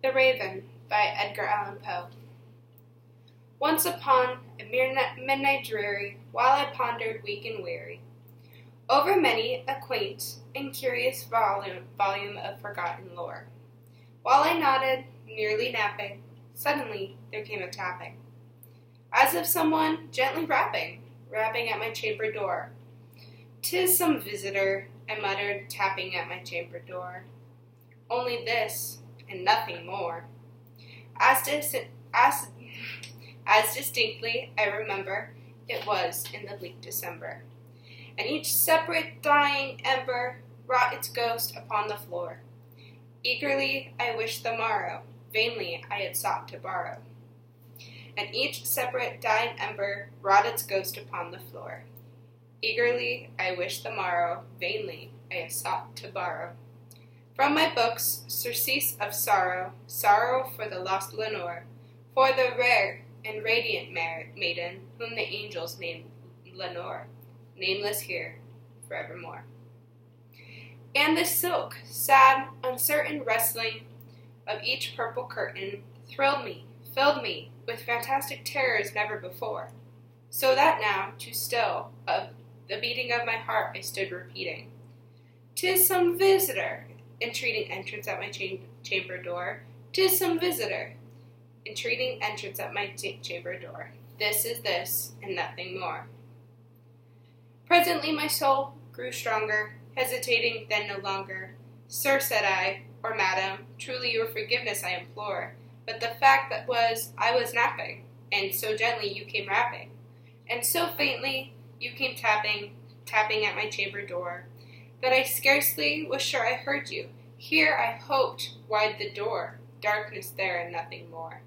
The Raven by Edgar Allan Poe. Once upon a midnight dreary, while I pondered weak and weary, over many a quaint and curious volume of forgotten lore, while I nodded, nearly napping, suddenly there came a tapping, as of someone gently rapping at my chamber door. "'Tis some visitor," I muttered, tapping at my chamber door. "Only this, and nothing more." As distinctly I remember, it was in the bleak December, and each separate dying ember wrought its ghost upon the floor. Eagerly I wished the morrow, vainly I had sought to borrow, and each separate dying ember wrought its ghost upon the floor. Eagerly I wished the morrow, vainly I had sought to borrow. From my books, surcease of sorrow, sorrow for the lost Lenore, for the rare and radiant maiden whom the angels named Lenore, nameless here forevermore. And the silk, sad, uncertain rustling of each purple curtain thrilled me, filled me with fantastic terrors never before, so that now, too still of the beating of my heart, I stood repeating, "'Tis some visitor, entreating entrance at my chamber door. 'Tis some visitor, entreating entrance at my chamber door. This is this, and nothing more." Presently my soul grew stronger, hesitating then no longer. "Sir," said I, "or madam, truly your forgiveness I implore, but the fact that was I was napping, and so gently you came rapping, and so faintly you came tapping at my chamber door, that I scarcely was sure I heard you. Here I hoped wide the door, darkness there and nothing more."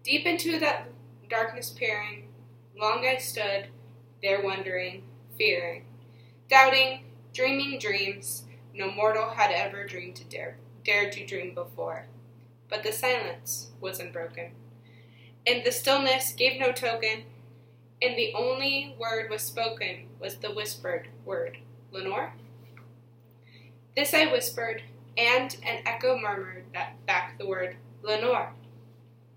Deep into that darkness peering, long I stood there wondering, fearing, doubting, dreaming dreams no mortal had ever dared to dream before. But the silence was unbroken, and the stillness gave no token, and the only word was spoken was the whispered word, "Lenore?" This I whispered, and an echo murmured back the word, "Lenore."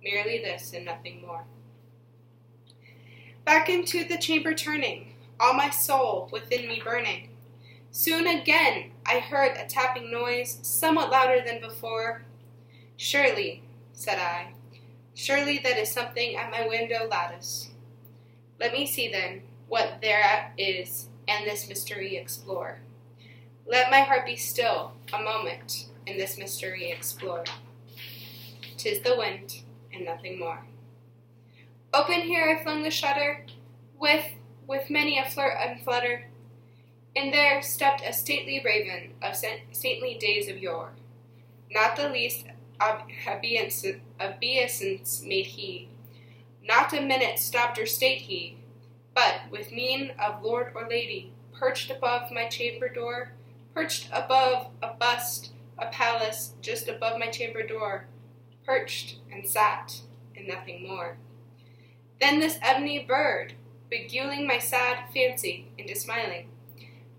Merely this and nothing more. Back into the chamber turning, all my soul within me burning, soon again I heard a tapping noise, somewhat louder than before. "Surely," said I, "surely that is something at my window lattice. Let me see then what thereat is, and this mystery explore. Let my heart be still a moment, and this mystery explore. 'Tis the wind, and nothing more." Open here I flung the shutter, with many a flirt and flutter, and there stepped a stately raven of saintly days of yore. Not the least obeisance made he, not a minute stopped or stayed he, but with mien of lord or lady, perched above my chamber door, perched above a bust, a palace just above my chamber door, perched and sat, and nothing more. Then this ebony bird, beguiling my sad fancy into smiling,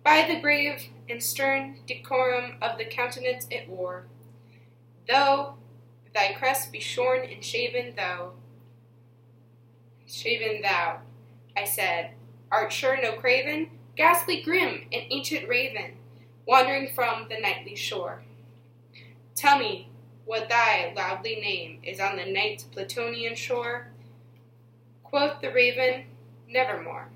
by the grave and stern decorum of the countenance it wore, "Though thy crest be shorn and shaven thou," I said, "art sure no craven, ghastly grim and ancient raven, wandering from the nightly shore? Tell me what thy loudly name is on the night's Plutonian shore." Quoth the raven, "Nevermore."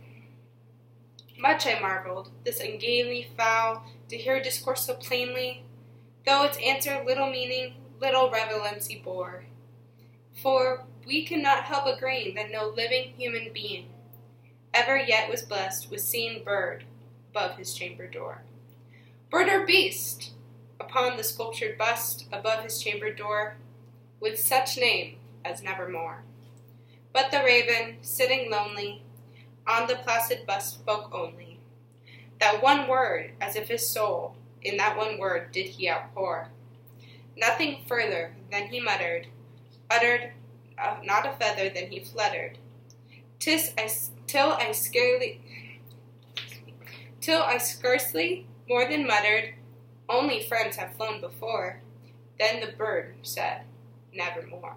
Much I marveled, this ungainly fowl, to hear discourse so plainly, though its answer little meaning, little relevancy bore. For we cannot help agreeing that no living human being ever yet was blessed with seeing bird above his chamber door. Bird or beast, upon the sculptured bust above his chamber door, with such name as Nevermore. But the raven, sitting lonely, on the placid bust spoke only that one word, as if his soul in that one word did he outpour. Nothing further than he uttered not a feather than he fluttered, till I scarcely more than muttered, "Only friends have flown before." Then the bird said, nevermore.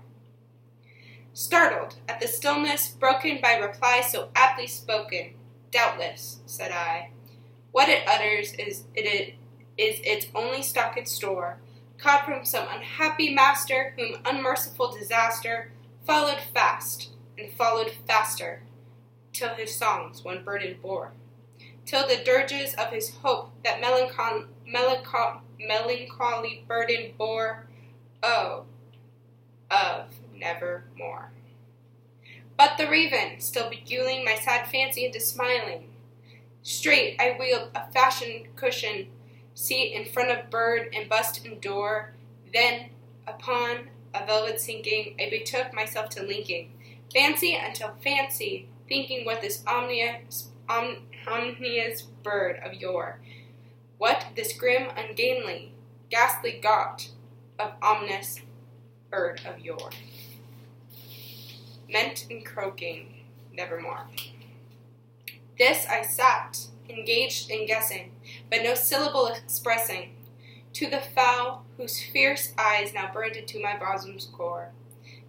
Startled at the stillness broken by reply so aptly spoken, doubtless, said I, what it utters is its only stock and store, caught from some unhappy master whom unmerciful disaster followed fast and followed faster, till his songs one burden bore, till the dirges of his hope that melancholy burden bore, oh, of nevermore. But the raven, still beguiling my sad fancy into smiling, straight I wheeled a fashioned cushion seat in front of bird and bust and door, then upon a velvet sinking I betook myself to linking fancy until fancy, thinking what this omnious bird of yore, what this grim, ungainly, ghastly got of omnis bird of yore, meant in croaking nevermore. This I sat, engaged in guessing, but no syllable expressing, to the fowl whose fierce eyes now burned into my bosom's core.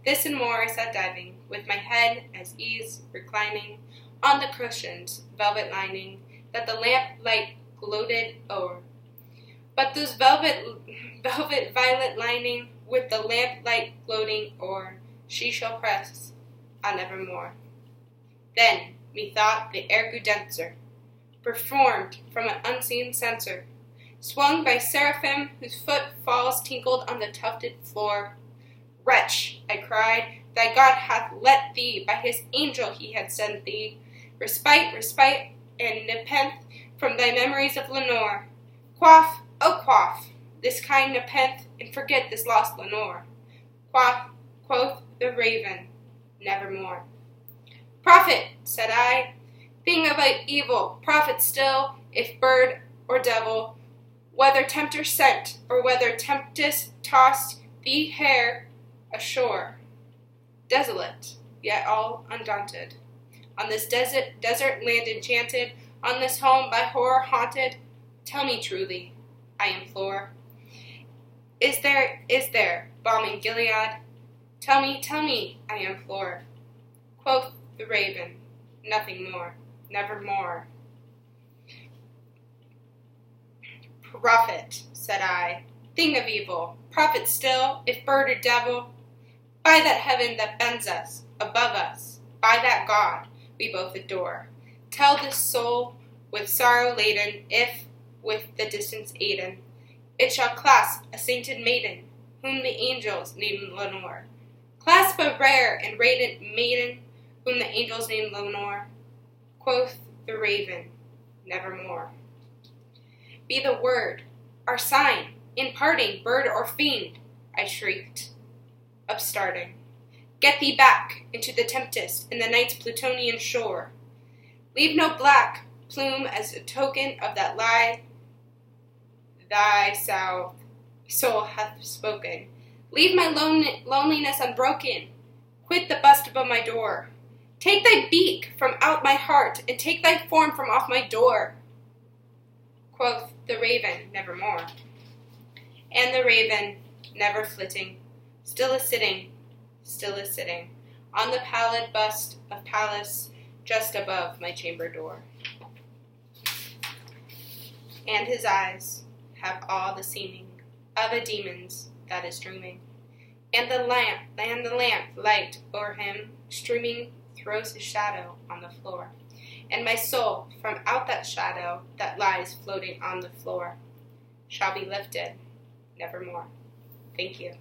This and more I sat diving, with my head as ease reclining on the cushion's velvet lining, that the lamp light gloated o'er. But those velvet violet lining, with the lamp light gloating o'er, she shall press on nevermore. Then, methought, the air grew denser, performed from an unseen censer, swung by seraphim whose footfalls tinkled on the tufted floor. Wretch, I cried, thy God hath let thee, by his angel he had sent thee, respite, and nepenthe from thy memories of Lenore. Quaff, oh quaff, this kind nepenthe, and forget this lost Lenore. Quoth the raven, nevermore. Prophet, said I, thing of evil, prophet still, if bird or devil, whether tempter sent, or whether tempest tossed thee here ashore, desolate, yet all undaunted, on this desert land enchanted, on this home by horror haunted, tell me truly, I implore, is there, balm in Gilead? Tell me, I implore. Quoth the raven, nothing more, nevermore. Prophet, said I, thing of evil, prophet still, if bird or devil, by that heaven that bends us, above us, by that God we both adore, tell this soul with sorrow laden, if, with the distance aiden, it shall clasp a sainted maiden, whom the angels name Lenore. Clasp a rare and radiant maiden, whom the angels name Lenore. Quoth the raven, nevermore. Be the word, our sign, in parting, bird or fiend, I shrieked, upstarting. Get thee back into the tempest in the night's Plutonian shore. Leave no black plume as a token of that lie thy soul hath spoken. Leave my loneliness unbroken. Quit the bust above my door. Take thy beak from out my heart, and take thy form from off my door. Quoth the raven, nevermore. And the raven, never flitting, still is sitting, on the pallid bust of Pallas, just above my chamber door. And his eyes have all the seeming of a demon's that is dreaming, and the lamp light o'er him streaming throws his shadow on the floor, and my soul from out that shadow that lies floating on the floor shall be lifted nevermore. Thank you.